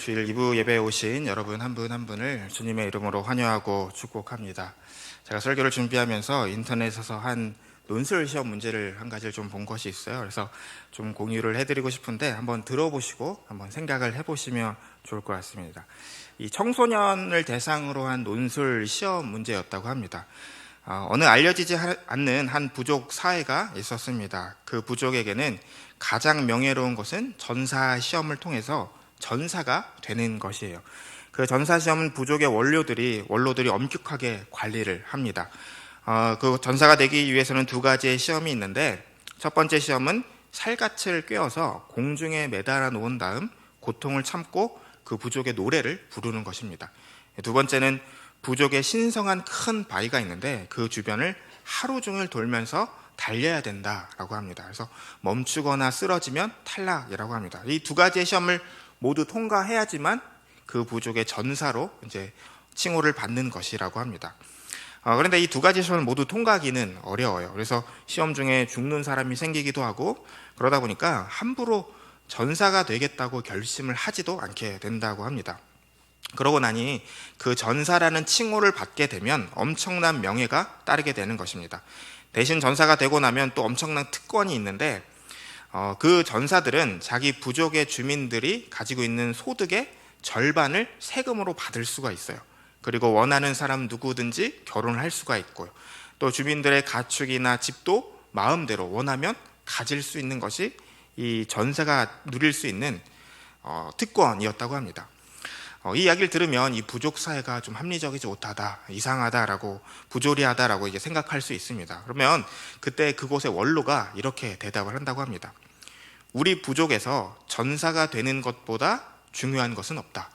주일 2부 예배에 오신 여러분 한 분 한 분을 주님의 이름으로 환영하고 축복합니다. 제가 설교를 준비하면서 인터넷에서 한 논술 시험 문제를 한 가지를 좀 본 것이 있어요. 그래서 좀 공유를 해드리고 싶은데 한번 들어보시고 한번 생각을 해보시면 좋을 것 같습니다. 이 청소년을 대상으로 한 논술 시험 문제였다고 합니다. 어느 알려지지 않는 한 부족 사회가 있었습니다. 그 부족에게는 가장 명예로운 것은 전사 시험을 통해서 전사가 되는 것이에요. 그 전사 시험은 부족의 원로들이 엄격하게 관리를 합니다. 그 전사가 되기 위해서는 두 가지의 시험이 있는데, 첫 번째 시험은 살갗을 꿰어서 공중에 매달아 놓은 다음 고통을 참고 그 부족의 노래를 부르는 것입니다. 두 번째는 부족의 신성한 큰 바위가 있는데 그 주변을 하루 종일 돌면서 달려야 된다라고 합니다. 그래서 멈추거나 쓰러지면 탈락이라고 합니다. 이 두 가지의 시험을 모두 통과해야지만 그 부족의 전사로 이제 칭호를 받는 것이라고 합니다. 그런데 이 두 가지 시험을 모두 통과하기는 어려워요. 그래서 시험 중에 죽는 사람이 생기기도 하고, 그러다 보니까 함부로 전사가 되겠다고 결심을 하지도 않게 된다고 합니다. 그러고 나니 그 전사라는 칭호를 받게 되면 엄청난 명예가 따르게 되는 것입니다. 대신 전사가 되고 나면 또 엄청난 특권이 있는데, 그 전사들은 자기 부족의 주민들이 가지고 있는 소득의 절반을 세금으로 받을 수가 있어요. 그리고 원하는 사람 누구든지 결혼을 할 수가 있고요. 또 주민들의 가축이나 집도 마음대로 원하면 가질 수 있는 것이 이 전사가 누릴 수 있는 특권이었다고 합니다. 이 이야기를 들으면 이 부족 사회가 좀 합리적이지 못하다, 이상하다라고, 부조리하다라고 이제 생각할 수 있습니다. 그러면 그때 그곳의 원로가 이렇게 대답을 한다고 합니다. 우리 부족에서 전사가 되는 것보다 중요한 것은 없다.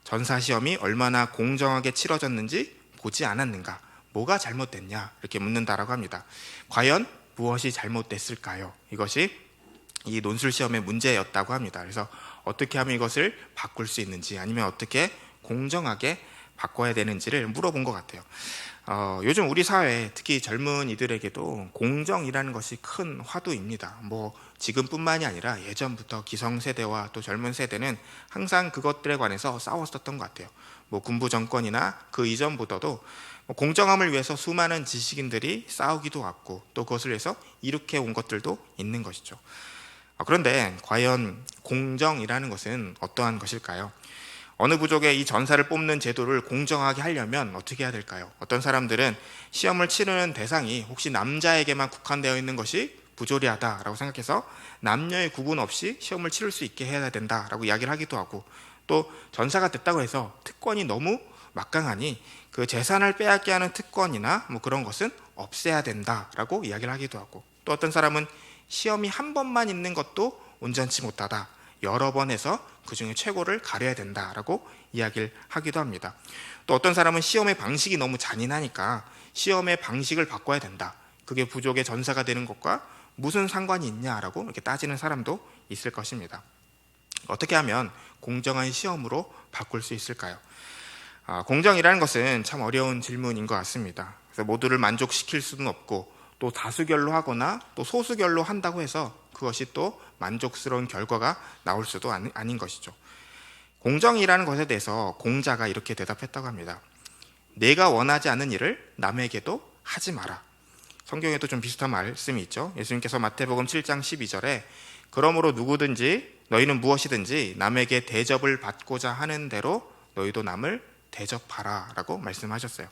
전사 시험이 얼마나 공정하게 치러졌는지 보지 않았는가? 뭐가 잘못됐냐? 이렇게 묻는다라고 합니다. 과연 무엇이 잘못됐을까요? 이것이 이 논술 시험의 문제였다고 합니다. 그래서 어떻게 하면 이것을 바꿀 수 있는지, 아니면 어떻게 공정하게 바꿔야 되는지를 물어본 것 같아요. 요즘 우리 사회, 특히 젊은이들에게도 공정이라는 것이 큰 화두입니다. 지금뿐만이 아니라 예전부터 기성세대와 또 젊은 세대는 항상 그것들에 관해서 싸웠었던 것 같아요. 군부 정권이나 그 이전보다도 공정함을 위해서 수많은 지식인들이 싸우기도 하고, 또 그것을 위해서 이룩해 온 것들도 있는 것이죠. 그런데 과연 공정이라는 것은 어떠한 것일까요? 어느 부족의 이 전사를 뽑는 제도를 공정하게 하려면 어떻게 해야 될까요? 어떤 사람들은 시험을 치르는 대상이 혹시 남자에게만 국한되어 있는 것이 부조리하다라고 생각해서 남녀의 구분 없이 시험을 치를 수 있게 해야 된다라고 이야기를 하기도 하고, 또 전사가 됐다고 해서 특권이 너무 막강하니 그 재산을 빼앗게 하는 특권이나 그런 것은 없애야 된다라고 이야기를 하기도 하고, 또 어떤 사람은 시험이 한 번만 있는 것도 온전치 못하다, 여러 번 해서 그 중에 최고를 가려야 된다라고 이야기를 하기도 합니다. 또 어떤 사람은 시험의 방식이 너무 잔인하니까 시험의 방식을 바꿔야 된다, 그게 부족의 전사가 되는 것과 무슨 상관이 있냐라고 이렇게 따지는 사람도 있을 것입니다. 어떻게 하면 공정한 시험으로 바꿀 수 있을까요? 공정이라는 것은 참 어려운 질문인 것 같습니다. 그래서 모두를 만족시킬 수는 없고, 또 다수결로 하거나 또 소수결로 한다고 해서 그것이 또 만족스러운 결과가 나올 수도 아닌 것이죠. 공정이라는 것에 대해서 공자가 이렇게 대답했다고 합니다. 내가 원하지 않는 일을 남에게도 하지 마라. 성경에도 좀 비슷한 말씀이 있죠. 예수님께서 마태복음 7장 12절에 그러므로 누구든지 너희는 무엇이든지 남에게 대접을 받고자 하는 대로 너희도 남을 대접하라 라고 말씀하셨어요.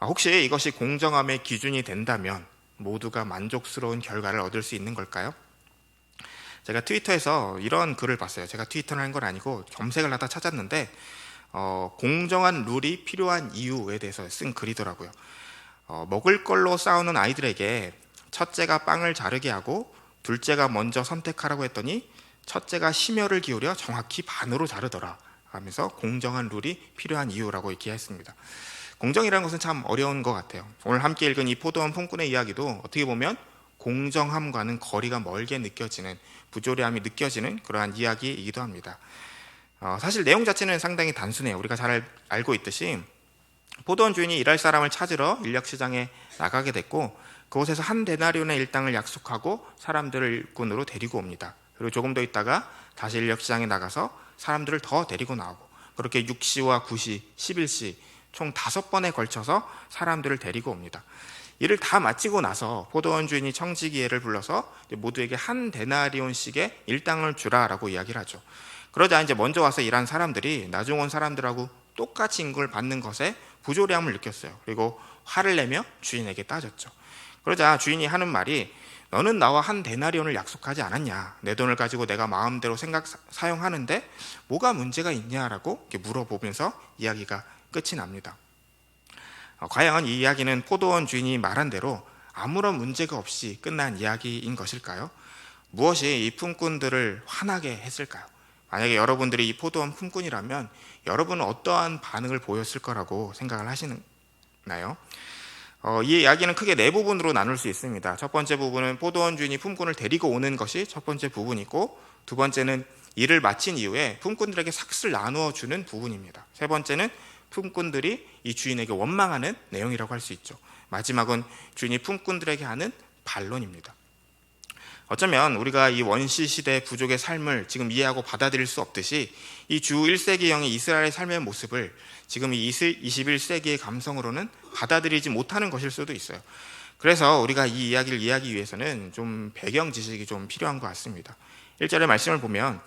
혹시 이것이 공정함의 기준이 된다면 모두가 만족스러운 결과를 얻을 수 있는 걸까요? 제가 트위터에서 이런 글을 봤어요. 제가 트위터를 한 건 아니고 검색을 하다 찾았는데, 공정한 룰이 필요한 이유에 대해서 쓴 글이더라고요. 먹을 걸로 싸우는 아이들에게 첫째가 빵을 자르게 하고 둘째가 먼저 선택하라고 했더니 첫째가 심혈을 기울여 정확히 반으로 자르더라 하면서 공정한 룰이 필요한 이유라고 얘기했습니다. 공정이라는 것은 참 어려운 것 같아요. 오늘 함께 읽은 이 포도원 품꾼의 이야기도 어떻게 보면 공정함과는 거리가 멀게 느껴지는, 부조리함이 느껴지는 그러한 이야기이기도 합니다. 사실 내용 자체는 상당히 단순해요. 우리가 잘 알고 있듯이 포도원 주인이 일할 사람을 찾으러 인력시장에 나가게 됐고, 그곳에서 한 데나리온의 일당을 약속하고 사람들을 일꾼으로 데리고 옵니다. 그리고 조금 더 있다가 다시 인력시장에 나가서 사람들을 더 데리고 나오고, 그렇게 6시와 9시, 11시 총 5번에 걸쳐서 사람들을 데리고 옵니다. 이를 다 마치고 나서 포도원 주인이 청지기회를 불러서 모두에게 한 데나리온씩의 일당을 주라라고 이야기를 하죠. 그러자 이제 먼저 와서 일한 사람들이 나중 온 사람들하고 똑같이 임금을 받는 것에 부조리함을 느꼈어요. 그리고 화를 내며 주인에게 따졌죠. 그러자 주인이 하는 말이, 너는 나와 한 데나리온을 약속하지 않았냐? 내 돈을 가지고 내가 마음대로 사용하는데 뭐가 문제가 있냐라고 이렇게 물어보면서 이야기가 끝이 납니다. 과연 이 이야기는 포도원 주인이 말한 대로 아무런 문제가 없이 끝난 이야기인 것일까요? 무엇이 이 품꾼들을 화나게 했을까요? 만약에 여러분들이 이 포도원 품꾼이라면 여러분은 어떠한 반응을 보였을 거라고 생각을 하시나요? 이 이야기는 크게 4부분으로 나눌 수 있습니다. 첫 번째 부분은 포도원 주인이 품꾼을 데리고 오는 것이 첫 번째 부분이고, 두 번째는 일을 마친 이후에 품꾼들에게 삭슬 나누어 주는 부분입니다. 세 번째는 품꾼들이 이 주인에게 원망하는 내용이라고 할 수 있죠. 마지막은 주인이 품꾼들에게 하는 반론입니다. 어쩌면 우리가 이 원시 시대 부족의 삶을 지금 이해하고 받아들일 수 없듯이 이 주 1세기형의 이스라엘의 삶의 모습을 지금 이 21세기의 감성으로는 받아들이지 못하는 것일 수도 있어요. 그래서 우리가 이 이야기를 이해하기 위해서는 좀 배경 지식이 좀 필요한 것 같습니다. 1절의 말씀을 보면,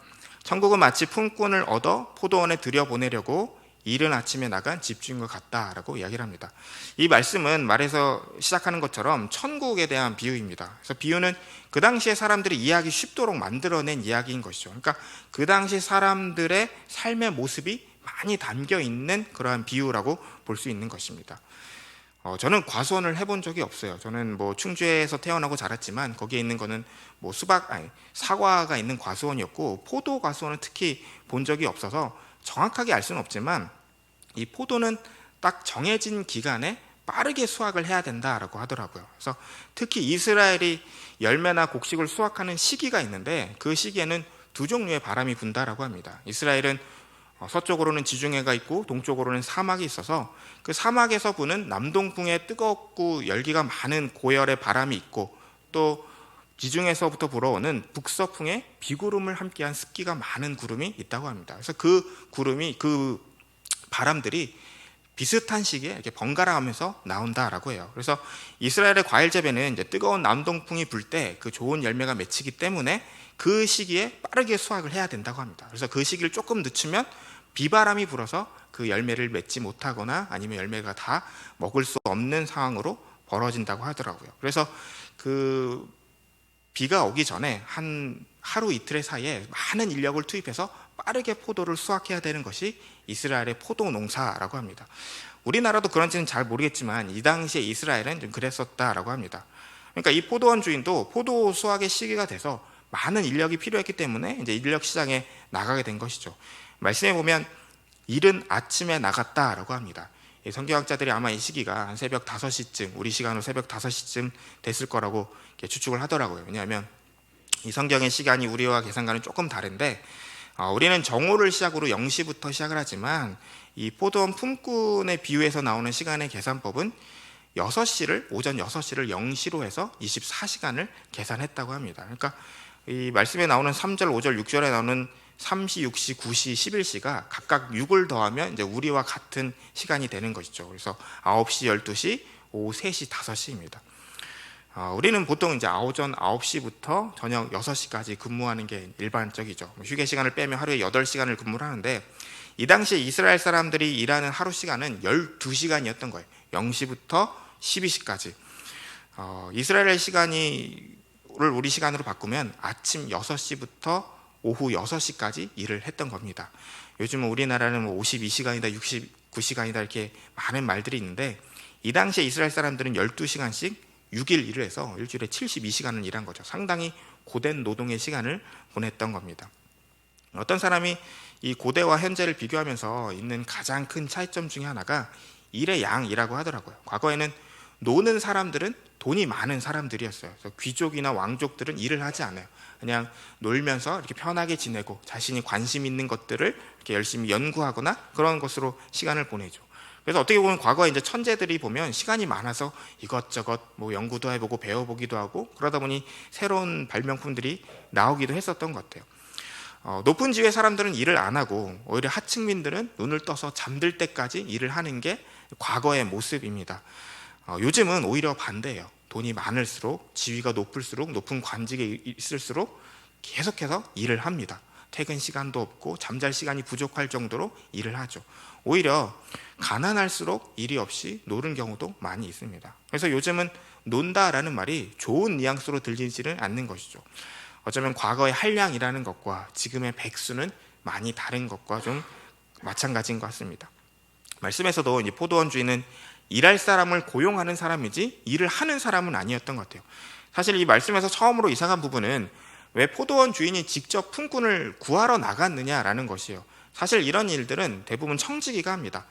천국은 마치 품꾼을 얻어 포도원에 들여보내려고 이른 아침에 나간 집주인과 같다라고 이야기를 합니다. 이 말씀은 말에서 시작하는 것처럼 천국에 대한 비유입니다. 그래서 비유는 그 당시에 사람들이 이해하기 쉽도록 만들어낸 이야기인 것이죠. 그러니까 그 당시 사람들의 삶의 모습이 많이 담겨 있는 그러한 비유라고 볼 수 있는 것입니다. 저는 과수원을 해본 적이 없어요. 저는 뭐 충주에서 태어나고 자랐지만 거기에 있는 거는 뭐 사과가 있는 과수원이었고, 포도 과수원은 특히 본 적이 없어서 정확하게 알 수는 없지만 이 포도는 딱 정해진 기간에 빠르게 수확을 해야 된다라고 하더라고요. 그래서 특히 이스라엘이 열매나 곡식을 수확하는 시기가 있는데 그 시기에는 2종류의 바람이 분다라고 합니다. 이스라엘은 서쪽으로는 지중해가 있고 동쪽으로는 사막이 있어서 그 사막에서 부는 남동풍의 뜨겁고 열기가 많은 고열의 바람이 있고, 또 지중해에서부터 불어오는 북서풍의 비구름을 함께한 습기가 많은 구름이 있다고 합니다. 그래서 그 바람들이 비슷한 시기에 이렇게 번갈아가면서 나온다라고 해요. 그래서 이스라엘의 과일 재배는 이제 뜨거운 남동풍이 불 때 그 좋은 열매가 맺히기 때문에 그 시기에 빠르게 수확을 해야 된다고 합니다. 그래서 그 시기를 조금 늦추면 비바람이 불어서 그 열매를 맺지 못하거나 아니면 열매가 다 먹을 수 없는 상황으로 벌어진다고 하더라고요. 그래서 그 비가 오기 전에 한 하루 이틀의 사이에 많은 인력을 투입해서 빠르게 포도를 수확해야 되는 것이 이스라엘의 포도 농사라고 합니다. 우리나라도 그런지는 잘 모르겠지만 이 당시에 이스라엘은 좀 그랬었다라고 합니다. 그러니까 이 포도원 주인도 포도 수확의 시기가 돼서 많은 인력이 필요했기 때문에 이제 인력 시장에 나가게 된 것이죠. 말씀해 보면 이른 아침에 나갔다라고 합니다. 성경학자들이 아마 이 시기가 한 새벽 5시쯤, 우리 시간으로 새벽 5시쯤 됐을 거라고 추측을 하더라고요. 왜냐하면 이 성경의 시간이 우리와 계산과는 조금 다른데, 우리는 정오를 시작으로 0시부터 시작을 하지만 이 포도원 품꾼의 비유에서 나오는 시간의 계산법은 오전 6시를 0시로 해서 24시간을 계산했다고 합니다. 그러니까 이 말씀에 나오는 3절, 5절, 6절에 나오는 3시, 6시, 9시, 11시가 각각 6을 더하면 이제 우리와 같은 시간이 되는 것이죠. 그래서 9시, 12시, 오후 3시, 5시입니다. 우리는 보통 이제 오전 9시부터 저녁 6시까지 근무하는 게 일반적이죠. 휴게 시간을 빼면 하루에 8시간을 근무를 하는데, 이 당시에 이스라엘 사람들이 일하는 하루 시간은 12시간이었던 거예요. 0시부터 12시까지. 이스라엘의 시간을 우리 시간으로 바꾸면 아침 6시부터 오후 6시까지 일을 했던 겁니다. 요즘은 우리나라는 52시간이다, 69시간이다 이렇게 많은 말들이 있는데, 이 당시에 이스라엘 사람들은 12시간씩 6일 일을 해서 일주일에 72시간을 일한 거죠. 상당히 고된 노동의 시간을 보냈던 겁니다. 어떤 사람이 이 고대와 현재를 비교하면서 있는 가장 큰 차이점 중에 하나가 일의 양이라고 하더라고요. 과거에는 노는 사람들은 돈이 많은 사람들이었어요. 그래서 귀족이나 왕족들은 일을 하지 않아요. 그냥 놀면서 이렇게 편하게 지내고 자신이 관심 있는 것들을 이렇게 열심히 연구하거나 그런 것으로 시간을 보내죠. 그래서 어떻게 보면 과거에 이제 천재들이 보면 시간이 많아서 이것저것 뭐 연구도 해보고 배워보기도 하고 그러다 보니 새로운 발명품들이 나오기도 했었던 것 같아요. 높은 지위의 사람들은 일을 안 하고 오히려 하층민들은 눈을 떠서 잠들 때까지 일을 하는 게 과거의 모습입니다. 요즘은 오히려 반대예요. 돈이 많을수록, 지위가 높을수록, 높은 관직에 있을수록 계속해서 일을 합니다. 퇴근 시간도 없고 잠잘 시간이 부족할 정도로 일을 하죠. 오히려 가난할수록 일이 없이 노는 경우도 많이 있습니다. 그래서 요즘은 논다라는 말이 좋은 뉘앙스로 들리지는 않는 것이죠. 어쩌면 과거의 한량이라는 것과 지금의 백수는 많이 다른 것과 좀 마찬가지인 것 같습니다. 말씀에서도 이제 포도원 주인은 일할 사람을 고용하는 사람이지 일을 하는 사람은 아니었던 것 같아요. 사실 이 말씀에서 처음으로 이상한 부분은 왜 포도원 주인이 직접 품꾼을 구하러 나갔느냐라는 것이에요. 사실 이런 일들은 대부분 청지기가 합니다.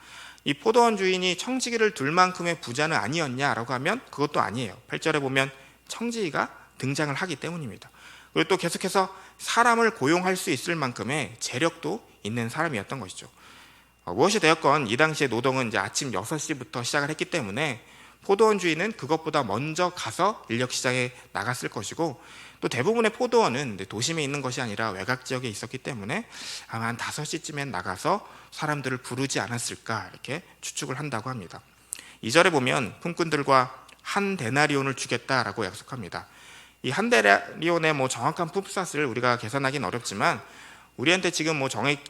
이 포도원 주인이 청지기를 둘 만큼의 부자는 아니었냐라고 하면 그것도 아니에요. 8절에 보면 청지기가 등장을 하기 때문입니다. 그리고 또 계속해서 사람을 고용할 수 있을 만큼의 재력도 있는 사람이었던 것이죠. 무엇이 되었건 이 당시의 노동은 이제 아침 6시부터 시작을 했기 때문에 포도원 주인은 그것보다 먼저 가서 인력 시장에 나갔을 것이고, 또 대부분의 포도원은 도심에 있는 것이 아니라 외곽 지역에 있었기 때문에 아마 한 5시쯤엔 나가서 사람들을 부르지 않았을까 이렇게 추측을 한다고 합니다. 2절에 보면 품꾼들과 한 데나리온을 주겠다라고 약속합니다. 이 한 데나리온의 정확한 품삯을 우리가 계산하기는 어렵지만 우리한테 지금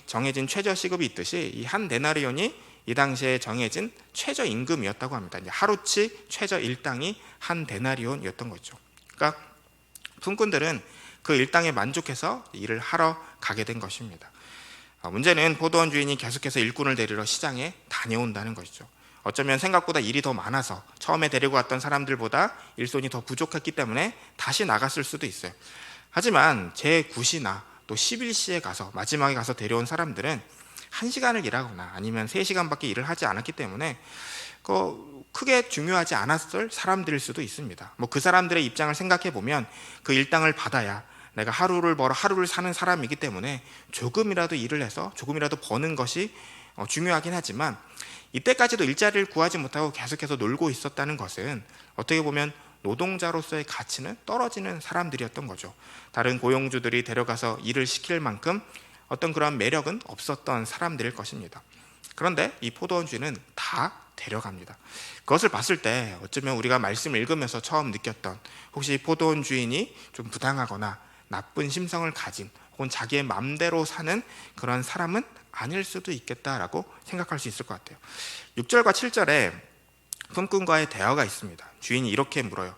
정해진 최저 시급이 있듯이 이 한 데나리온이 이 당시에 정해진 최저 임금이었다고 합니다. 이제 하루치 최저 일당이 한 데나리온이었던 거죠. 그러니까 품꾼들은 그 일당에 만족해서 일을 하러 가게 된 것입니다. 문제는 포도원 주인이 계속해서 일꾼을 데리러 시장에 다녀온다는 것이죠. 어쩌면 생각보다 일이 더 많아서 처음에 데리고 왔던 사람들보다 일손이 더 부족했기 때문에 다시 나갔을 수도 있어요. 하지만 제9시나 또 11시에 가서 마지막에 가서 데려온 사람들은 1시간을 일하거나 아니면 3시간밖에 일을 하지 않았기 때문에 크게 중요하지 않았을 사람들일 수도 있습니다. 그 사람들의 입장을 생각해 보면 그 일당을 받아야 내가 하루를 벌어 하루를 사는 사람이기 때문에 조금이라도 일을 해서 조금이라도 버는 것이 중요하긴 하지만 이때까지도 일자리를 구하지 못하고 계속해서 놀고 있었다는 것은 어떻게 보면 노동자로서의 가치는 떨어지는 사람들이었던 거죠. 다른 고용주들이 데려가서 일을 시킬 만큼 어떤 그런 매력은 없었던 사람들일 것입니다. 그런데 이 포도원 주인은 다 데려갑니다. 그것을 봤을 때 어쩌면 우리가 말씀을 읽으면서 처음 느꼈던, 혹시 포도원 주인이 좀 부당하거나 나쁜 심성을 가진 혹은 자기의 맘대로 사는 그런 사람은 아닐 수도 있겠다라고 생각할 수 있을 것 같아요. 6절과 7절에 품꾼과의 대화가 있습니다. 주인이 이렇게 물어요.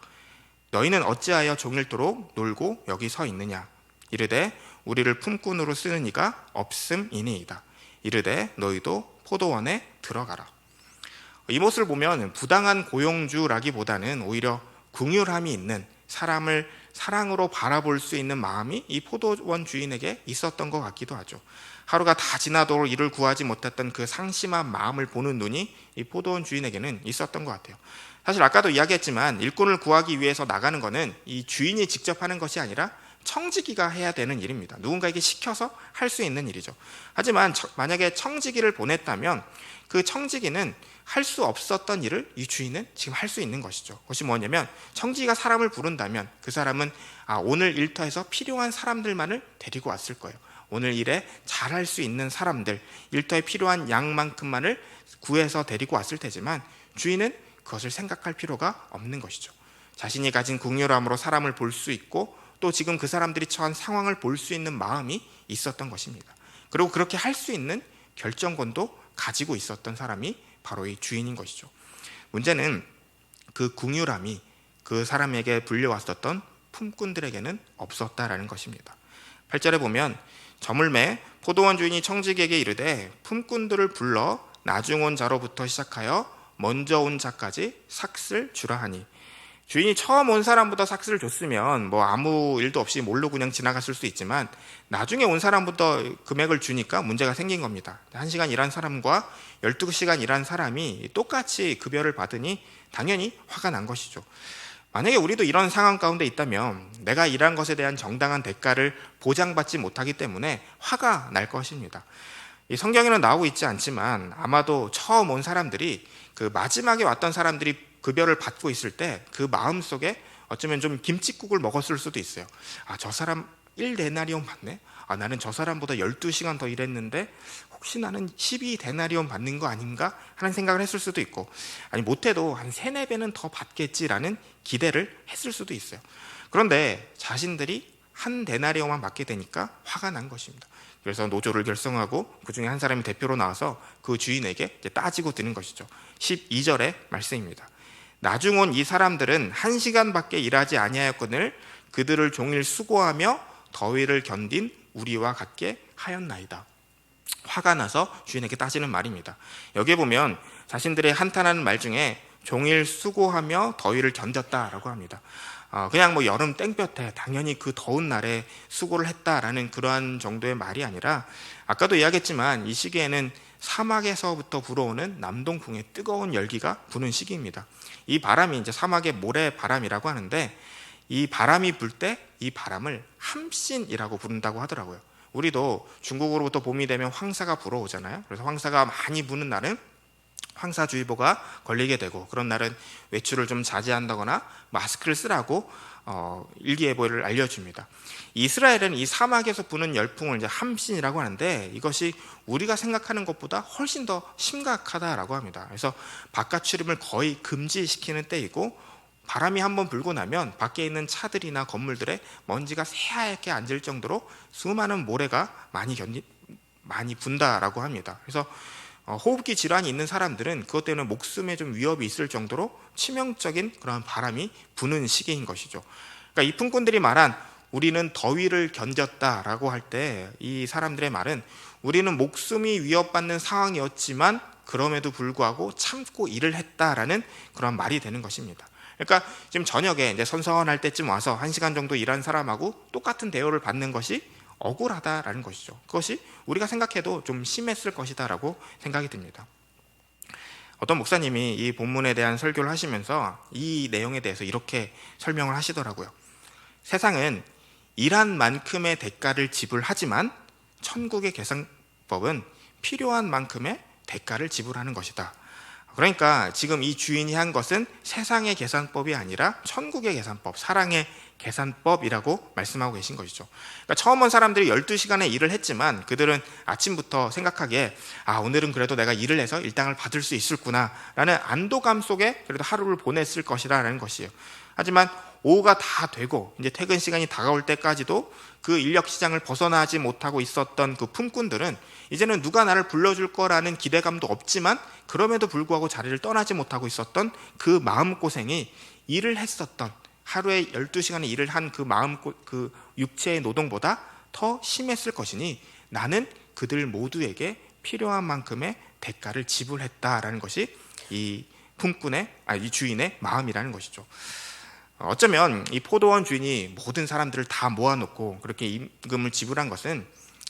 너희는 어찌하여 종일토록 놀고 여기 서 있느냐? 이르되 우리를 품꾼으로 쓰는 이가 없음이니이다. 이르되 너희도 포도원에 들어가라. 이 모습을 보면 부당한 고용주라기보다는 오히려 긍휼함이 있는, 사람을 사랑으로 바라볼 수 있는 마음이 이 포도원 주인에게 있었던 것 같기도 하죠. 하루가 다 지나도록 이를 구하지 못했던 그 상심한 마음을 보는 눈이 이 포도원 주인에게는 있었던 것 같아요. 사실 아까도 이야기했지만 일꾼을 구하기 위해서 나가는 것은 이 주인이 직접 하는 것이 아니라 청지기가 해야 되는 일입니다. 누군가에게 시켜서 할 수 있는 일이죠. 하지만 만약에 청지기를 보냈다면 그 청지기는 할 수 없었던 일을 이 주인은 지금 할 수 있는 것이죠. 그것이 뭐냐면 청지기가 사람을 부른다면 그 사람은 오늘 일터에서 필요한 사람들만을 데리고 왔을 거예요. 오늘 일에 잘할 수 있는 사람들, 일터에 필요한 양만큼만을 구해서 데리고 왔을 테지만 주인은 그것을 생각할 필요가 없는 것이죠. 자신이 가진 긍휼함으로 사람을 볼 수 있고 또 지금 그 사람들이 처한 상황을 볼 수 있는 마음이 있었던 것입니다. 그리고 그렇게 할 수 있는 결정권도 가지고 있었던 사람이 바로 이 주인인 것이죠. 문제는 그 긍휼함이 그 사람에게 불려왔었던 품꾼들에게는 없었다라는 것입니다. 8절에 보면 저물매 포도원 주인이 청지기에게 이르되 품꾼들을 불러 나중 온 자로부터 시작하여 먼저 온 자까지 삭슬 주라 하니. 주인이 처음 온 사람부터 삭슬을 줬으면 아무 일도 없이 모르고 그냥 지나갔을 수 있지만 나중에 온 사람부터 금액을 주니까 문제가 생긴 겁니다. 1시간 일한 사람과 12시간 일한 사람이 똑같이 급여를 받으니 당연히 화가 난 것이죠. 만약에 우리도 이런 상황 가운데 있다면 내가 일한 것에 대한 정당한 대가를 보장받지 못하기 때문에 화가 날 것입니다. 이 성경에는 나오고 있지 않지만 아마도 처음 온 사람들이 그 마지막에 왔던 사람들이 급여를 받고 있을 때 그 마음속에 어쩌면 좀 김칫국을 먹었을 수도 있어요. 저 사람이 1데나리온 받네? 나는 저 사람보다 12시간 더 일했는데 혹시 나는 12데나리온 받는 거 아닌가 하는 생각을 했을 수도 있고, 아니 못해도 한 3, 4배는 더 받겠지라는 기대를 했을 수도 있어요. 그런데 자신들이 1데나리온만 받게 되니까 화가 난 것입니다. 그래서 노조를 결성하고 그 중에 한 사람이 대표로 나와서 그 주인에게 이제 따지고 드는 것이죠. 12절의 말씀입니다. 나중 온 이 사람들은 1시간밖에 일하지 아니하였거늘 그들을 종일 수고하며 더위를 견딘 우리와 같게 하였나이다. 화가 나서 주인에게 따지는 말입니다. 여기에 보면 자신들의 한탄하는 말 중에 종일 수고하며 더위를 견뎠다라고 합니다. 그냥 뭐 여름 땡볕에 당연히 그 더운 날에 수고를 했다라는 그러한 정도의 말이 아니라, 아까도 이야기했지만 이 시기에는 사막에서부터 불어오는 남동풍의 뜨거운 열기가 부는 시기입니다. 이 바람이 이제 사막의 모래바람이라고 하는데, 이 바람이 불 때 이 바람을 함신이라고 부른다고 하더라고요. 우리도 중국으로부터 봄이 되면 황사가 불어오잖아요. 그래서 황사가 많이 부는 날은 황사주의보가 걸리게 되고, 그런 날은 외출을 좀 자제한다거나 마스크를 쓰라고 일기예보를 알려줍니다. 이스라엘은 이 사막에서 부는 열풍을 이제 함신이라고 하는데, 이것이 우리가 생각하는 것보다 훨씬 더 심각하다라고 합니다. 그래서 바깥 출입을 거의 금지시키는 때이고, 바람이 한번 불고 나면 밖에 있는 차들이나 건물들에 먼지가 새하얗게 앉을 정도로 수많은 모래가 많이 분다라고 합니다. 그래서 호흡기 질환이 있는 사람들은 그것 때문에 목숨에 좀 위협이 있을 정도로 치명적인 그런 바람이 부는 시기인 것이죠. 그러니까 이 품꾼들이 말한 우리는 더위를 견뎠다라고 할 때 이 사람들의 말은 우리는 목숨이 위협받는 상황이었지만 그럼에도 불구하고 참고 일을 했다라는 그런 말이 되는 것입니다. 그러니까 지금 저녁에 이제 선선할 때쯤 와서 1시간 정도 일한 사람하고 똑같은 대우를 받는 것이 억울하다라는 것이죠. 그것이 우리가 생각해도 좀 심했을 것이다라고 생각이 듭니다. 어떤 목사님이 이 본문에 대한 설교를 하시면서 이 내용에 대해서 이렇게 설명을 하시더라고요. 세상은 일한 만큼의 대가를 지불하지만 천국의 계산법은 필요한 만큼의 대가를 지불하는 것이다. 그러니까 지금 이 주인이 한 것은 세상의 계산법이 아니라 천국의 계산법, 사랑의 계산법이라고 말씀하고 계신 것이죠. 그러니까 처음 온 사람들이 12시간의 일을 했지만 그들은 아침부터 생각하기에 오늘은 그래도 내가 일을 해서 일당을 받을 수 있을구나 라는 안도감 속에 그래도 하루를 보냈을 것이라는 것이에요. 하지만 오후가 다 되고 이제 퇴근 시간이 다가올 때까지도 그 인력 시장을 벗어나지 못하고 있었던 그 품꾼들은 이제는 누가 나를 불러줄 거라는 기대감도 없지만 그럼에도 불구하고 자리를 떠나지 못하고 있었던 그 마음고생이 일을 했었던 하루에 12시간의 일을 한 그 육체의 노동보다 더 심했을 것이니 나는 그들 모두에게 필요한 만큼의 대가를 지불했다라는 것이 이 주인의 마음이라는 것이죠. 어쩌면 이 포도원 주인이 모든 사람들을 다 모아놓고 그렇게 임금을 지불한 것은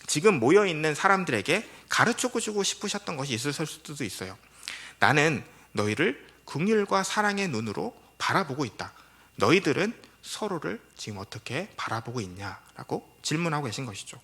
지금 모여있는 사람들에게 가르쳐주고 싶으셨던 것이 있을 수도 있어요. 나는 너희를 긍휼과 사랑의 눈으로 바라보고 있다. 너희들은 서로를 지금 어떻게 바라보고 있냐라고 질문하고 계신 것이죠.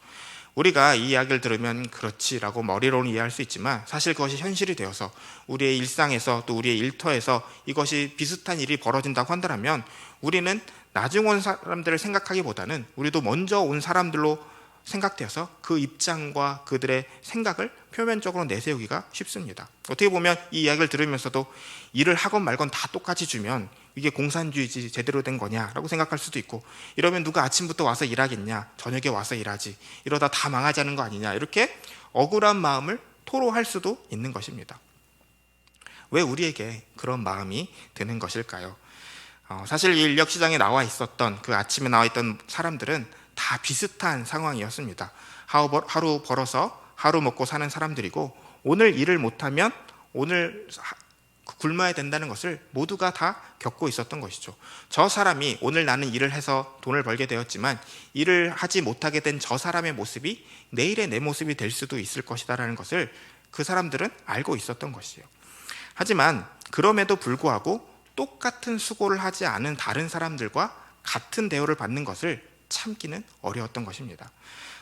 우리가 이 이야기를 들으면 그렇지라고 머리로는 이해할 수 있지만 사실 그것이 현실이 되어서 우리의 일상에서 또 우리의 일터에서 이것이 비슷한 일이 벌어진다고 한다면 우리는 나중 온 사람들을 생각하기보다는 우리도 먼저 온 사람들로 생각되어서 그 입장과 그들의 생각을 표면적으로 내세우기가 쉽습니다. 어떻게 보면 이 이야기를 들으면서도 일을 하건 말건 다 똑같이 주면 이게 공산주의지 제대로 된 거냐라고 생각할 수도 있고, 이러면 누가 아침부터 와서 일하겠냐, 저녁에 와서 일하지, 이러다 다 망하자는 거 아니냐, 이렇게 억울한 마음을 토로할 수도 있는 것입니다. 왜 우리에게 그런 마음이 드는 것일까요? 사실 이 인력시장에 나와 있었던 그 아침에 나와 있던 사람들은 다 비슷한 상황이었습니다. 하루 벌어서 하루 먹고 사는 사람들이고, 오늘 일을 못하면 오늘 굶어야 된다는 것을 모두가 다 겪고 있었던 것이죠. 저 사람이 오늘 나는 일을 해서 돈을 벌게 되었지만 일을 하지 못하게 된 저 사람의 모습이 내일의 내 모습이 될 수도 있을 것이다라는 것을 그 사람들은 알고 있었던 것이에요. 하지만 그럼에도 불구하고 똑같은 수고를 하지 않은 다른 사람들과 같은 대우를 받는 것을 참기는 어려웠던 것입니다.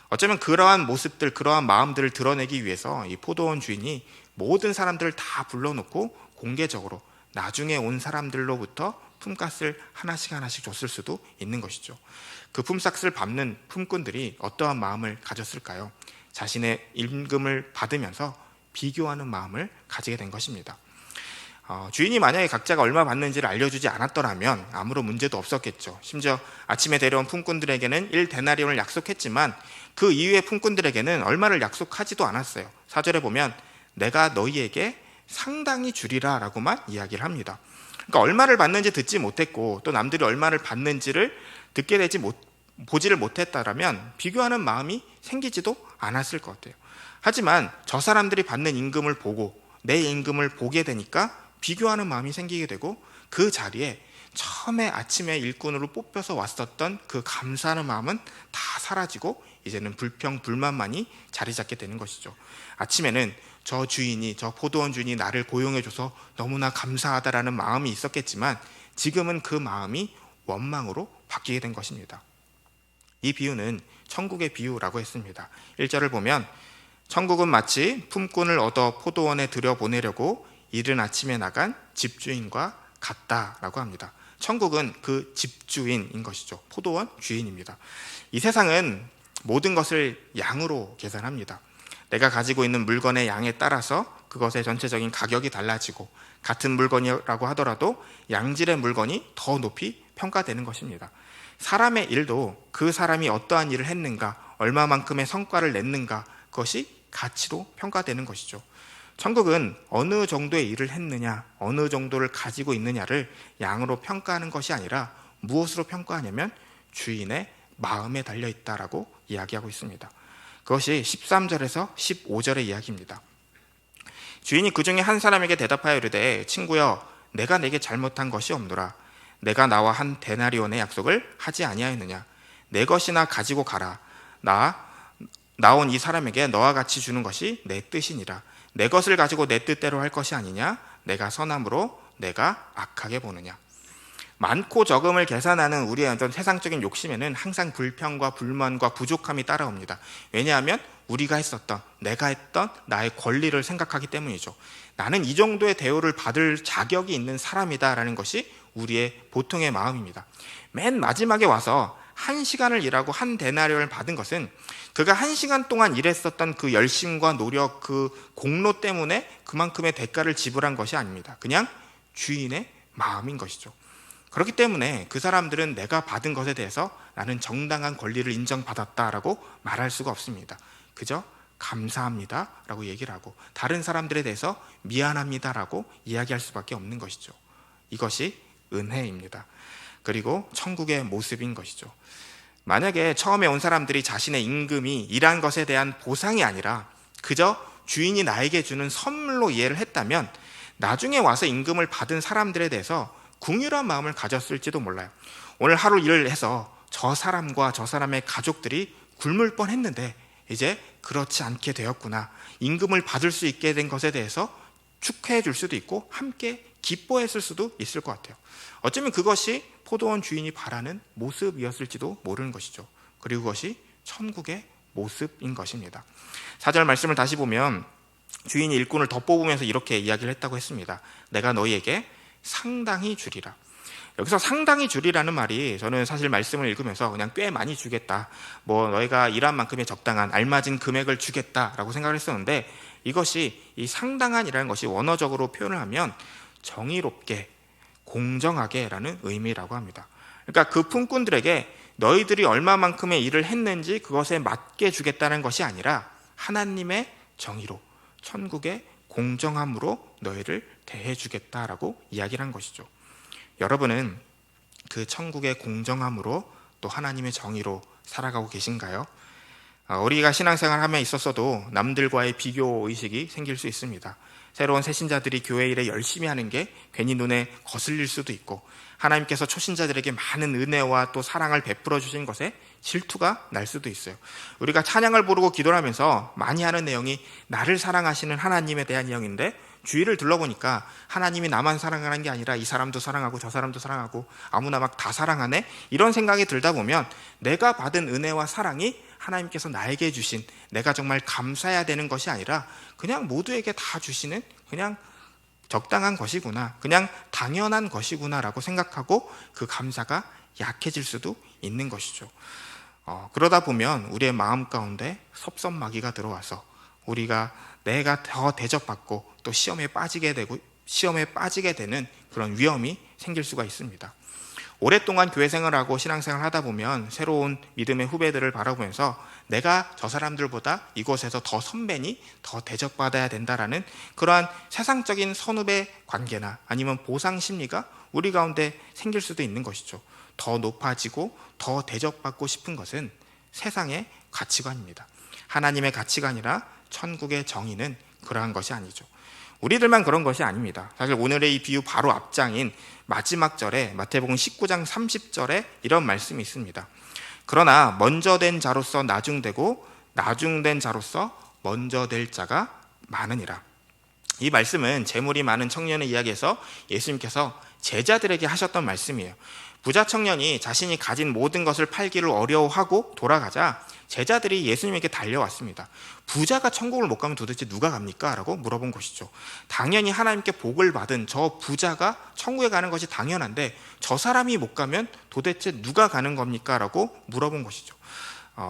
어쩌면 그러한 모습들, 그러한 마음들을 드러내기 위해서 이 포도원 주인이 모든 사람들을 다 불러놓고 공개적으로 나중에 온 사람들로부터 품삯을 하나씩 줬을 수도 있는 것이죠. 그 품삯을 밟는 품꾼들이 어떠한 마음을 가졌을까요? 자신의 임금을 받으면서 비교하는 마음을 가지게 된 것입니다. 주인이 만약에 각자가 얼마 받는지를 알려주지 않았더라면 아무런 문제도 없었겠죠. 심지어 아침에 데려온 품꾼들에게는 1데나리온을 약속했지만 그 이후의 품꾼들에게는 얼마를 약속하지도 않았어요. 4절에 보면 내가 너희에게 상당히 주리라 라고만 이야기를 합니다. 그러니까 얼마를 받는지 듣지 못했고 또 남들이 얼마를 받는지를 보지를 못했다라면 비교하는 마음이 생기지도 않았을 것 같아요. 하지만 저 사람들이 받는 임금을 보고 내 임금을 보게 되니까 비교하는 마음이 생기게 되고 그 자리에 처음에 아침에 일꾼으로 뽑혀서 왔었던 그 감사하는 마음은 다 사라지고 이제는 불평, 불만만이 자리 잡게 되는 것이죠. 아침에는 저 포도원 주인이 나를 고용해줘서 너무나 감사하다라는 마음이 있었겠지만 지금은 그 마음이 원망으로 바뀌게 된 것입니다. 이 비유는 천국의 비유라고 했습니다. 1절을 보면 천국은 마치 품꾼을 얻어 포도원에 들여보내려고 이른 아침에 나간 집주인과 같다라고 합니다. 천국은 그 집주인인 것이죠. 포도원 주인입니다. 이 세상은 모든 것을 양으로 계산합니다. 내가 가지고 있는 물건의 양에 따라서 그것의 전체적인 가격이 달라지고 같은 물건이라고 하더라도 양질의 물건이 더 높이 평가되는 것입니다. 사람의 일도 그 사람이 어떠한 일을 했는가, 얼마만큼의 성과를 냈는가, 그것이 가치로 평가되는 것이죠. 천국은 어느 정도의 일을 했느냐, 어느 정도를 가지고 있느냐를 양으로 평가하는 것이 아니라 무엇으로 평가하냐면 주인의 마음에 달려있다라고 이야기하고 있습니다. 그것이 13절에서 15절의 이야기입니다. 주인이 그 중에 한 사람에게 대답하여 이르되 친구여 내가 내게 잘못한 것이 없노라. 내가 나와 한 데나리온의 약속을 하지 아니하였느냐. 내 것이나 가지고 가라. 나온 이 사람에게 너와 같이 주는 것이 내 뜻이니라. 내 것을 가지고 내 뜻대로 할 것이 아니냐. 내가 선함으로 내가 악하게 보느냐. 많고 적음을 계산하는 우리의 어떤 세상적인 욕심에는 항상 불평과 불만과 부족함이 따라옵니다. 왜냐하면 우리가 했었던, 내가 했던 나의 권리를 생각하기 때문이죠. 나는 이 정도의 대우를 받을 자격이 있는 사람이다라는 것이 우리의 보통의 마음입니다. 맨 마지막에 와서 1시간을 일하고 한 데나리온을 받은 것은 그가 1시간 동안 일했었던 그 열심과 노력, 그 공로 때문에 그만큼의 대가를 지불한 것이 아닙니다. 그냥 주인의 마음인 것이죠. 그렇기 때문에 그 사람들은 내가 받은 것에 대해서 나는 정당한 권리를 인정받았다라고 말할 수가 없습니다. 그저 감사합니다 라고 얘기를 하고 다른 사람들에 대해서 미안합니다라고 이야기할 수밖에 없는 것이죠. 이것이 은혜입니다. 그리고 천국의 모습인 것이죠. 만약에 처음에 온 사람들이 자신의 임금이 일한 것에 대한 보상이 아니라 그저 주인이 나에게 주는 선물로 이해를 했다면 나중에 와서 임금을 받은 사람들에 대해서 궁휼한 마음을 가졌을지도 몰라요. 오늘 하루 일을 해서 저 사람과 저 사람의 가족들이 굶을 뻔했는데 이제 그렇지 않게 되었구나. 임금을 받을 수 있게 된 것에 대해서 축하해 줄 수도 있고 함께 기뻐했을 수도 있을 것 같아요. 어쩌면 그것이 포도원 주인이 바라는 모습이었을지도 모르는 것이죠. 그리고 그것이 천국의 모습인 것입니다. 4절 말씀을 다시 보면 주인이 일꾼을 더 뽑으면서 이렇게 이야기를 했다고 했습니다. 내가 너희에게 상당히 주리라. 여기서 상당히 주리라는 말이 저는 사실 말씀을 읽으면서 그냥 꽤 많이 주겠다, 너희가 일한 만큼의 적당한 알맞은 금액을 주겠다라고 생각을 했었는데 이것이 이 상당한이라는 것이 원어적으로 표현을 하면 정의롭게 공정하게 라는 의미라고 합니다. 그러니까 그 품꾼들에게 너희들이 얼마만큼의 일을 했는지 그것에 맞게 주겠다는 것이 아니라 하나님의 정의로 천국의 공정함으로 너희를 대해주겠다라고 이야기를 한 것이죠. 여러분은 그 천국의 공정함으로 또 하나님의 정의로 살아가고 계신가요? 우리가 신앙생활 하며 있었어도 남들과의 비교 의식이 생길 수 있습니다. 새로운 새신자들이 교회 일에 열심히 하는 게 괜히 눈에 거슬릴 수도 있고 하나님께서 초신자들에게 많은 은혜와 또 사랑을 베풀어 주신 것에 질투가 날 수도 있어요. 우리가 찬양을 부르고 기도를 하면서 많이 하는 내용이 나를 사랑하시는 하나님에 대한 내용인데 주위를 둘러보니까 하나님이 나만 사랑하는 게 아니라 이 사람도 사랑하고 저 사람도 사랑하고 아무나 막 다 사랑하네? 이런 생각이 들다 보면 내가 받은 은혜와 사랑이 하나님께서 나에게 주신, 내가 정말 감사해야 되는 것이 아니라 그냥 모두에게 다 주시는 그냥 적당한 것이구나, 그냥 당연한 것이구나라고 생각하고 그 감사가 약해질 수도 있는 것이죠. 그러다 보면 우리의 마음 가운데 섭섭마귀가 들어와서 내가 더 대접받고 또 시험에 빠지게 되는 그런 위험이 생길 수가 있습니다. 오랫동안 교회 생활하고 신앙생활을 하다 보면 새로운 믿음의 후배들을 바라보면서 내가 저 사람들보다 이곳에서 더 선배니 더 대접받아야 된다라는 그러한 세상적인 선후배 관계나 아니면 보상 심리가 우리 가운데 생길 수도 있는 것이죠. 더 높아지고 더 대접받고 싶은 것은 세상의 가치관입니다. 하나님의 가치관이나 천국의 정의는 그러한 것이 아니죠. 우리들만 그런 것이 아닙니다. 사실 오늘의 이 비유 바로 앞장인 마지막 절에 마태복음 19장 30절에 이런 말씀이 있습니다. 그러나 먼저 된 자로서 나중되고 나중된 자로서 먼저 될 자가 많으니라. 이 말씀은 재물이 많은 청년의 이야기에서 예수님께서 제자들에게 하셨던 말씀이에요. 부자 청년이 자신이 가진 모든 것을 팔기를 어려워하고 돌아가자 제자들이 예수님에게 달려왔습니다. 부자가 천국을 못 가면 도대체 누가 갑니까? 라고 물어본 것이죠. 당연히 하나님께 복을 받은 저 부자가 천국에 가는 것이 당연한데 저 사람이 못 가면 도대체 누가 가는 겁니까? 라고 물어본 것이죠.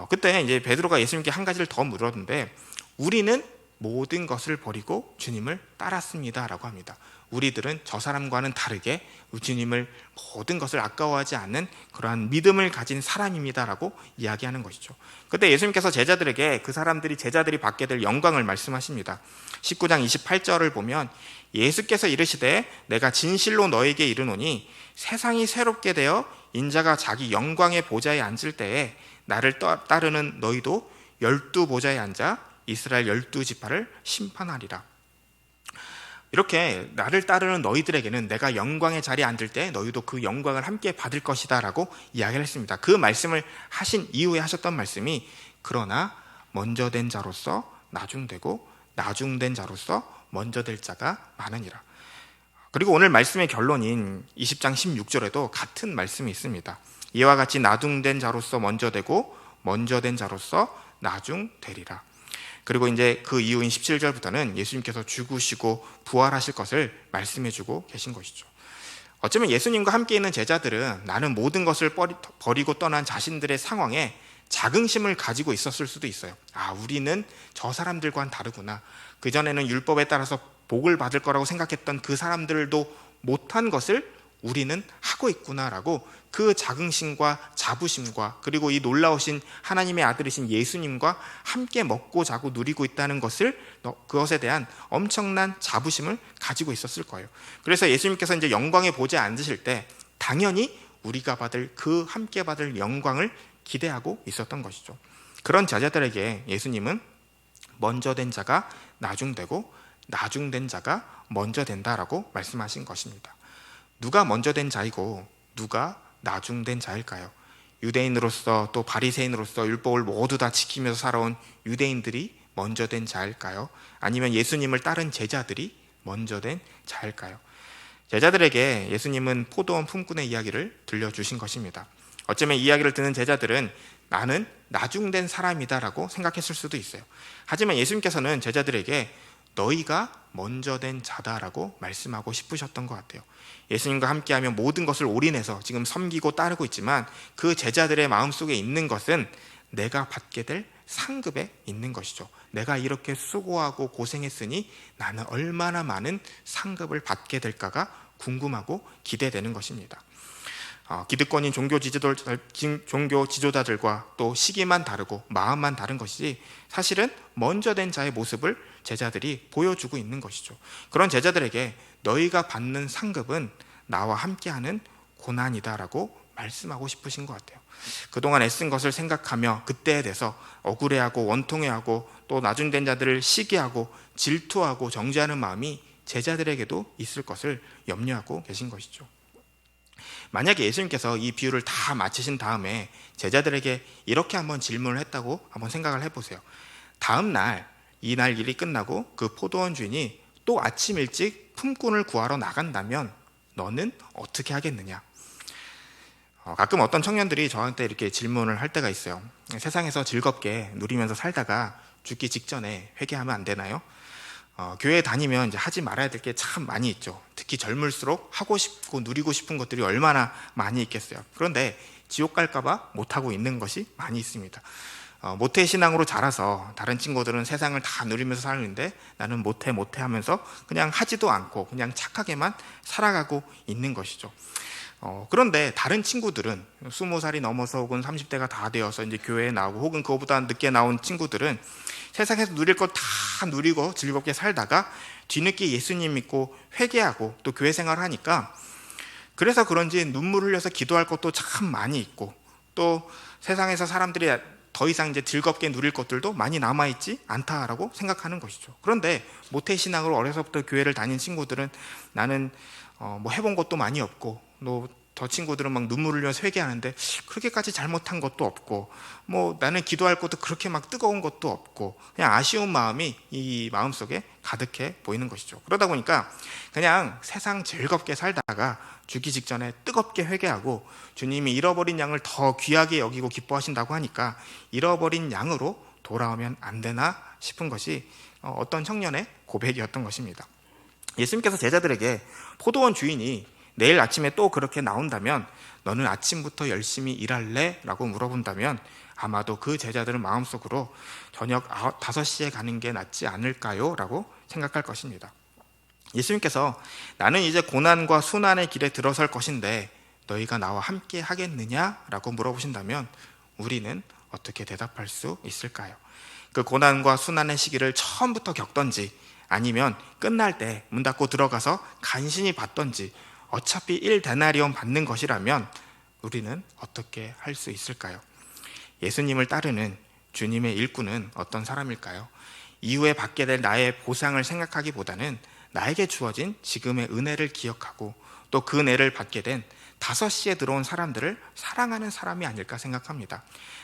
그때 이제 베드로가 예수님께 한 가지를 더 물었는데, 우리는 모든 것을 버리고 주님을 따랐습니다 라고 합니다. 우리들은 저 사람과는 다르게 주님을 모든 것을 아까워하지 않는 그러한 믿음을 가진 사람입니다 라고 이야기하는 것이죠. 그때 예수님께서 제자들이 받게 될 영광을 말씀하십니다. 19장 28절을 보면 예수께서 이르시되 내가 진실로 너에게 이르노니 세상이 새롭게 되어 인자가 자기 영광의 보좌에 앉을 때에 나를 따르는 너희도 12보좌에 앉아 이스라엘 12지파를 심판하리라. 이렇게 나를 따르는 너희들에게는 내가 영광의 자리에 앉을 때 너희도 그 영광을 함께 받을 것이다 라고 이야기를 했습니다. 그 말씀을 하신 이후에 하셨던 말씀이 그러나 먼저 된 자로서 나중되고 나중된 자로서 먼저 될 자가 많으니라. 그리고 오늘 말씀의 결론인 20장 16절에도 같은 말씀이 있습니다. 이와 같이 나중된 자로서 먼저 되고 먼저 된 자로서 나중되리라. 그리고 이제 그 이후인 17절부터는 예수님께서 죽으시고 부활하실 것을 말씀해주고 계신 것이죠. 어쩌면 예수님과 함께 있는 제자들은 나는 모든 것을 버리고 떠난 자신들의 상황에 자긍심을 가지고 있었을 수도 있어요. 우리는 저 사람들과는 다르구나. 그전에는 율법에 따라서 복을 받을 거라고 생각했던 그 사람들도 못한 것을 우리는 하고 있구나라고 그 자긍심과 자부심과 그리고 이 놀라우신 하나님의 아들이신 예수님과 함께 먹고 자고 누리고 있다는 그것에 대한 엄청난 자부심을 가지고 있었을 거예요. 그래서 예수님께서 이제 영광의 보좌에 앉으실 때 당연히 우리가 함께 받을 영광을 기대하고 있었던 것이죠. 그런 제자들에게 예수님은 먼저 된 자가 나중되고 나중된 자가 먼저 된다라고 말씀하신 것입니다. 누가 먼저 된 자이고 누가 나중된 자일까요? 유대인으로서 또 바리새인으로서 율법을 모두 다 지키면서 살아온 유대인들이 먼저 된 자일까요? 아니면 예수님을 따른 제자들이 먼저 된 자일까요? 제자들에게 예수님은 포도원 품꾼의 이야기를 들려주신 것입니다. 어쩌면 이 이야기를 듣는 제자들은 나는 나중된 사람이다라고 생각했을 수도 있어요. 하지만 예수님께서는 제자들에게 너희가 먼저 된 자다라고 말씀하고 싶으셨던 것 같아요. 예수님과 함께하면 모든 것을 올인해서 지금 섬기고 따르고 있지만 그 제자들의 마음속에 있는 것은 내가 받게 될 상급에 있는 것이죠. 내가 이렇게 수고하고 고생했으니 나는 얼마나 많은 상급을 받게 될까가 궁금하고 기대되는 것입니다. 기득권인 종교 지도자들과 또 시기만 다르고 마음만 다른 것이지 사실은 먼저 된 자의 모습을 제자들이 보여주고 있는 것이죠. 그런 제자들에게 너희가 받는 상급은 나와 함께하는 고난이다라고 말씀하고 싶으신 것 같아요. 그동안 애쓴 것을 생각하며 그때에 대해서 억울해하고 원통해하고 또 나중된 자들을 시기하고 질투하고 정죄하는 마음이 제자들에게도 있을 것을 염려하고 계신 것이죠. 만약에 예수님께서 이 비유를 다 마치신 다음에 제자들에게 이렇게 한번 질문을 했다고 한번 생각을 해보세요. 다음 날 이날 일이 끝나고 그 포도원 주인이 또 아침 일찍 품꾼을 구하러 나간다면 너는 어떻게 하겠느냐? 가끔 어떤 청년들이 저한테 이렇게 질문을 할 때가 있어요. 세상에서 즐겁게 누리면서 살다가 죽기 직전에 회개하면 안 되나요? 교회 다니면 이제 하지 말아야 될 게 참 많이 있죠. 특히 젊을수록 하고 싶고 누리고 싶은 것들이 얼마나 많이 있겠어요. 그런데 지옥 갈까봐 못하고 있는 것이 많이 있습니다. 모태 신앙으로 자라서 다른 친구들은 세상을 다 누리면서 사는데 나는 모태 하면서 그냥 하지도 않고 그냥 착하게만 살아가고 있는 것이죠. 그런데 다른 친구들은 20살이 넘어서 혹은 30대가 다 되어서 이제 교회에 나오고 혹은 그거보다 늦게 나온 친구들은 세상에서 누릴 것 다 누리고 즐겁게 살다가 뒤늦게 예수님 믿고 회개하고 또 교회 생활을 하니까 그래서 그런지 눈물 흘려서 기도할 것도 참 많이 있고 또 세상에서 사람들이 더 이상 이제 즐겁게 누릴 것들도 많이 남아있지 않다라고 생각하는 것이죠. 그런데 모태신앙으로 어려서부터 교회를 다닌 친구들은 나는 뭐 해본 것도 많이 없고 더 친구들은 막 눈물을 흘려서 회개하는데 그렇게까지 잘못한 것도 없고 뭐 나는 기도할 것도 그렇게 막 뜨거운 것도 없고 그냥 아쉬운 마음이 이 마음속에 가득해 보이는 것이죠. 그러다 보니까 그냥 세상 즐겁게 살다가 죽기 직전에 뜨겁게 회개하고 주님이 잃어버린 양을 더 귀하게 여기고 기뻐하신다고 하니까 잃어버린 양으로 돌아오면 안 되나 싶은 것이 어떤 청년의 고백이었던 것입니다. 예수님께서 제자들에게 포도원 주인이 내일 아침에 또 그렇게 나온다면 너는 아침부터 열심히 일할래? 라고 물어본다면 아마도 그 제자들은 마음속으로 저녁 5시에 가는 게 낫지 않을까요? 라고 생각할 것입니다. 예수님께서 나는 이제 고난과 순환의 길에 들어설 것인데 너희가 나와 함께 하겠느냐? 라고 물어보신다면 우리는 어떻게 대답할 수 있을까요? 그 고난과 순환의 시기를 처음부터 겪던지 아니면 끝날 때 문 닫고 들어가서 간신히 받던지 어차피 1데나리온 받는 것이라면 우리는 어떻게 할 수 있을까요? 예수님을 따르는 주님의 일꾼은 어떤 사람일까요? 이후에 받게 될 나의 보상을 생각하기보다는 나에게 주어진 지금의 은혜를 기억하고 또 그 은혜를 받게 된 5시에 들어온 사람들을 사랑하는 사람이 아닐까 생각합니다.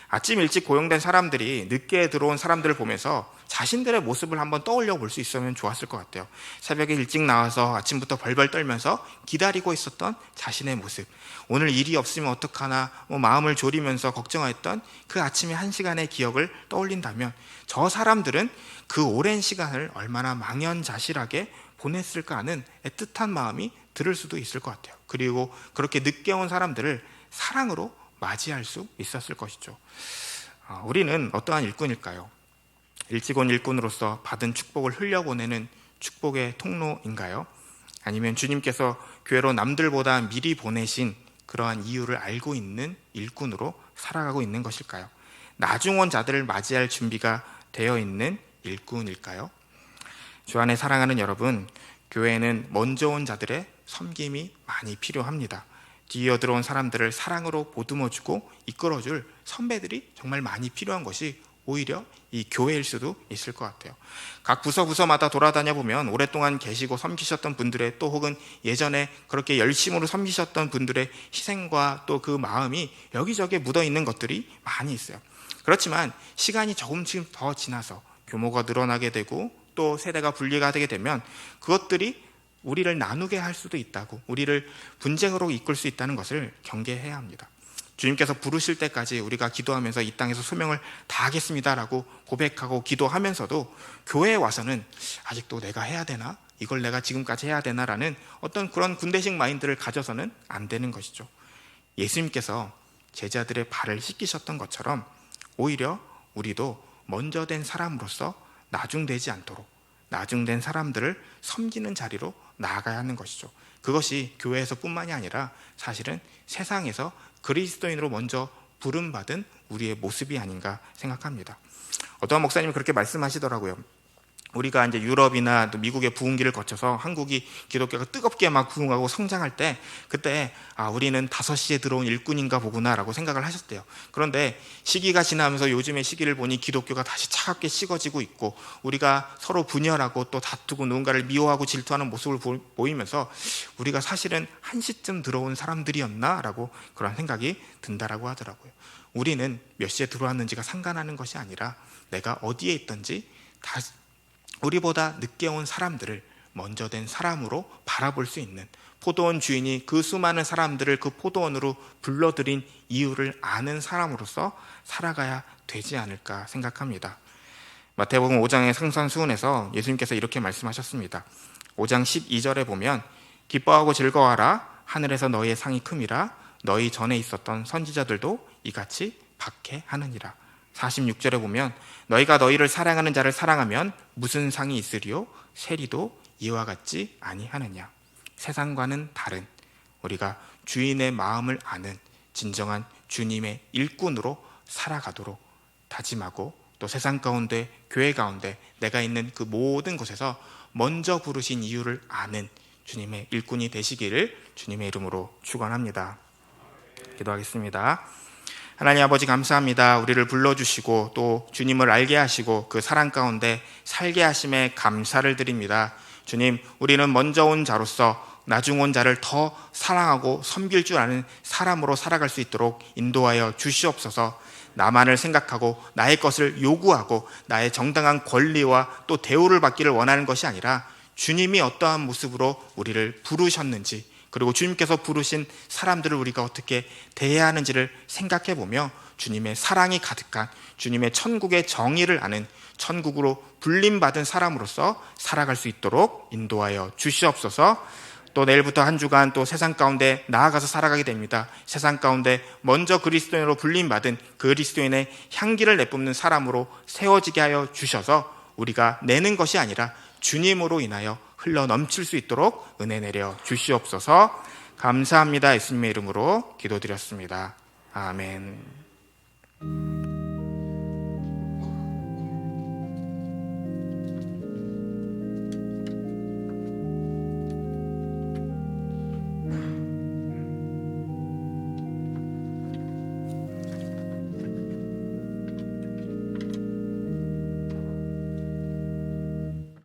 아침 일찍 고용된 사람들이 늦게 들어온 사람들을 보면서 자신들의 모습을 한번 떠올려 볼 수 있으면 좋았을 것 같아요. 새벽에 일찍 나와서 아침부터 벌벌 떨면서 기다리고 있었던 자신의 모습, 오늘 일이 없으면 어떡하나 마음을 졸이면서 걱정했던 그 아침의 1시간의 기억을 떠올린다면 저 사람들은 그 오랜 시간을 얼마나 망연자실하게 보냈을까 하는 애틋한 마음이 들을 수도 있을 것 같아요. 그리고 그렇게 늦게 온 사람들을 사랑으로 맞이할 수 있었을 것이죠. 우리는 어떠한 일꾼일까요? 일찍 온 일꾼으로서 받은 축복을 흘려보내는 축복의 통로인가요? 아니면 주님께서 교회로 남들보다 미리 보내신 그러한 이유를 알고 있는 일꾼으로 살아가고 있는 것일까요? 나중 온 자들을 맞이할 준비가 되어 있는 일꾼일까요? 주 안에 사랑하는 여러분, 교회에는 먼저 온 자들의 섬김이 많이 필요합니다. 뒤이어 들어온 사람들을 사랑으로 보듬어주고 이끌어줄 선배들이 정말 많이 필요한 것이 오히려 이 교회일 수도 있을 것 같아요. 각 부서마다 돌아다녀 보면 오랫동안 계시고 섬기셨던 분들의 또 혹은 예전에 그렇게 열심으로 섬기셨던 분들의 희생과 또 그 마음이 여기저기에 묻어 있는 것들이 많이 있어요. 그렇지만 시간이 조금씩 더 지나서 규모가 늘어나게 되고 또 세대가 분리가 되게 되면 그것들이 우리를 나누게 할 수도 있다고, 우리를 분쟁으로 이끌 수 있다는 것을 경계해야 합니다. 주님께서 부르실 때까지 우리가 기도하면서 이 땅에서 소명을 다하겠습니다라고 고백하고 기도하면서도 교회에 와서는 아직도 내가 해야 되나? 이걸 내가 지금까지 해야 되나라는 어떤 그런 군대식 마인드를 가져서는 안 되는 것이죠. 예수님께서 제자들의 발을 씻기셨던 것처럼 오히려 우리도 먼저 된 사람으로서 나중되지 않도록 나중된 사람들을 섬기는 자리로 나아가야 하는 것이죠. 그것이 교회에서 뿐만이 아니라 사실은 세상에서 그리스도인으로 먼저 부름받은 우리의 모습이 아닌가 생각합니다. 어떠한 목사님이 그렇게 말씀하시더라고요. 우리가 이제 유럽이나 또 미국의 부흥기를 거쳐서 한국이 기독교가 뜨겁게 막 부흥하고 성장할 때 그때 우리는 5시에 들어온 일꾼인가 보구나라고 생각을 하셨대요. 그런데 시기가 지나면서 요즘의 시기를 보니 기독교가 다시 차갑게 식어지고 있고 우리가 서로 분열하고 또 다투고 누군가를 미워하고 질투하는 모습을 보이면서 우리가 사실은 한 시쯤 들어온 사람들이었나라고 그런 생각이 든다라고 하더라고요. 우리는 몇 시에 들어왔는지가 상관하는 것이 아니라 내가 어디에 있든지 우리보다 늦게 온 사람들을 먼저 된 사람으로 바라볼 수 있는, 포도원 주인이 그 수많은 사람들을 그 포도원으로 불러들인 이유를 아는 사람으로서 살아가야 되지 않을까 생각합니다. 마태복음 5장의 성산수훈에서 예수님께서 이렇게 말씀하셨습니다. 5장 12절에 보면 기뻐하고 즐거워하라 하늘에서 너희의 상이 큼이라 너희 전에 있었던 선지자들도 이같이 박해하느니라. 46절에 보면 너희가 너희를 사랑하는 자를 사랑하면 무슨 상이 있으리요 세리도 이와 같지 아니하느냐. 세상과는 다른 우리가 주인의 마음을 아는 진정한 주님의 일꾼으로 살아가도록 다짐하고 또 세상 가운데 교회 가운데 내가 있는 그 모든 곳에서 먼저 부르신 이유를 아는 주님의 일꾼이 되시기를 주님의 이름으로 축원합니다. 기도하겠습니다. 하나님 아버지 감사합니다. 우리를 불러주시고 또 주님을 알게 하시고 그 사랑 가운데 살게 하심에 감사를 드립니다. 주님, 우리는 먼저 온 자로서 나중 온 자를 더 사랑하고 섬길 줄 아는 사람으로 살아갈 수 있도록 인도하여 주시옵소서. 나만을 생각하고 나의 것을 요구하고 나의 정당한 권리와 또 대우를 받기를 원하는 것이 아니라 주님이 어떠한 모습으로 우리를 부르셨는지 그리고 주님께서 부르신 사람들을 우리가 어떻게 대해야 하는지를 생각해 보며 주님의 사랑이 가득한 주님의 천국의 정의를 아는 천국으로 불림받은 사람으로서 살아갈 수 있도록 인도하여 주시옵소서. 또 내일부터 한 주간 또 세상 가운데 나아가서 살아가게 됩니다. 세상 가운데 먼저 그리스도인으로 불림받은 그리스도인의 향기를 내뿜는 사람으로 세워지게 하여 주셔서 우리가 내는 것이 아니라 주님으로 인하여 흘러 넘칠 수 있도록 은혜 내려 주시옵소서. 감사합니다. 예수님의 이름으로 기도드렸습니다. 아멘.